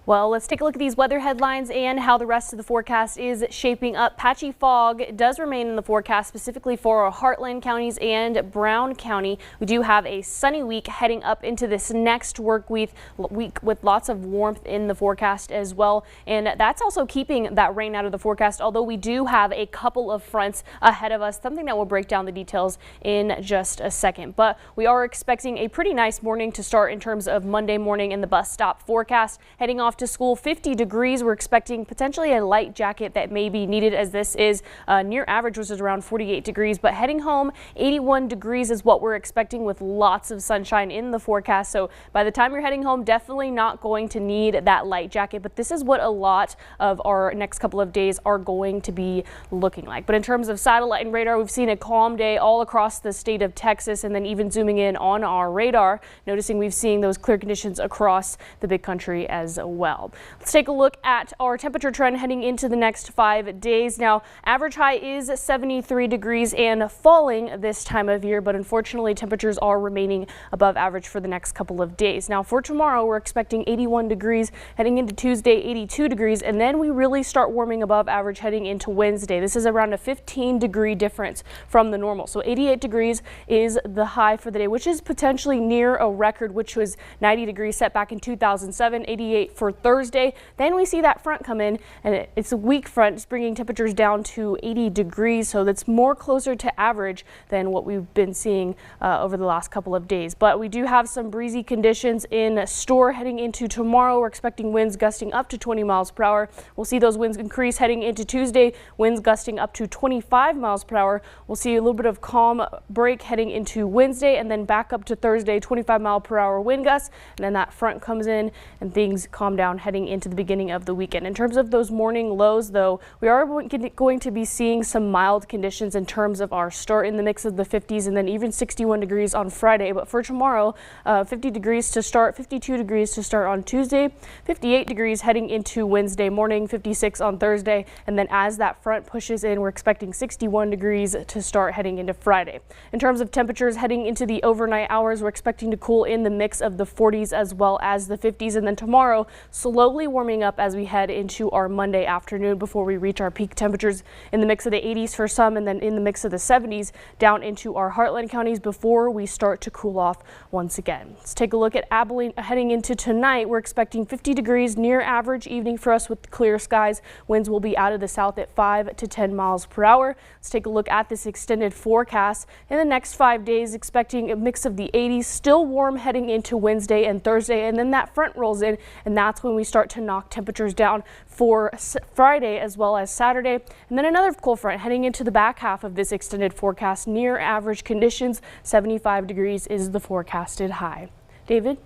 Well, let's take a look at these weather headlines and how the rest of the forecast is shaping up. Patchy fog does remain in the forecast, specifically for our Heartland counties and Brown County. We do have a sunny week heading up into this next work week with lots of warmth in the forecast as well. And that's also keeping that rain out of the forecast, although we do have a couple of fronts ahead of us, something that we'll break down the details in just a second. But we are expecting a pretty nice morning to start in terms of Monday morning in the bus stop forecast. Heading off to school, 50 degrees. We're expecting potentially a light jacket that may be needed, as this is near average, which is around 48 degrees. But heading home, 81 degrees is what we're expecting, with lots of sunshine in the forecast. So by the time you're heading home, definitely not going to need that light jacket. But this is what a lot of our next couple of days are going to be looking like. But in terms of satellite and radar, we've seen a calm day all across the state of Texas, and then even zooming in on our radar, noticing we've seen those clear conditions across the big country as well. Let's take a look at our temperature trend heading into the next 5 days. Now, average high is 73 degrees and falling this time of year, but unfortunately temperatures are remaining above average for the next couple of days. Now, for tomorrow, we're expecting 81 degrees, heading into Tuesday, 82 degrees, and then we really start warming above average heading into Wednesday. This is around a 15-degree difference from the normal. So 88 degrees is the high for the day, which is potentially near a record, which was 90 degrees set back in 2007, 88 for Thursday. Then we see that front come in, and it's a weak front. It's bringing temperatures down to 80 degrees, so that's more closer to average than what we've been seeing over the last couple of days. But we do have some breezy conditions in store heading into tomorrow. We're expecting winds gusting up to 20 miles per hour. We'll see those winds increase heading into Tuesday, winds gusting up to 25 miles per hour. We'll see a little bit of calm break heading into Wednesday, and then back up to Thursday, 25 mile per hour wind gusts, and then that front comes in and things calm down heading into the beginning of the weekend. In terms of those morning lows, though, we are going to be seeing some mild conditions in terms of our start in the mix of the 50s, and then even 61 degrees on Friday. But for tomorrow, 50 degrees to start, 52 degrees to start on Tuesday, 58 degrees heading into Wednesday morning, 56 on Thursday, and then as that front pushes in, we're expecting 61 degrees to start heading into Friday. In terms of temperatures heading into the overnight hours, we're expecting to cool in the mix of the 40s as well as the 50s, and then tomorrow slowly warming up as we head into our Monday afternoon before we reach our peak temperatures in the mix of the 80s for some, and then in the mix of the 70s down into our Heartland counties before we start to cool off once again. Let's take a look at Abilene heading into tonight. We're expecting 50 degrees, near average evening for us with clear skies. Winds will be out of the south at 5 to 10 miles per hour. Let's take a look at this extended forecast. In the next 5 days, expecting a mix of the 80s, still warm heading into Wednesday and Thursday, and then that front rolls in, and that's when we start to knock temperatures down for Friday as well as Saturday. And then another cold front heading into the back half of this extended forecast. Near average conditions, 75 degrees is the forecasted high. David?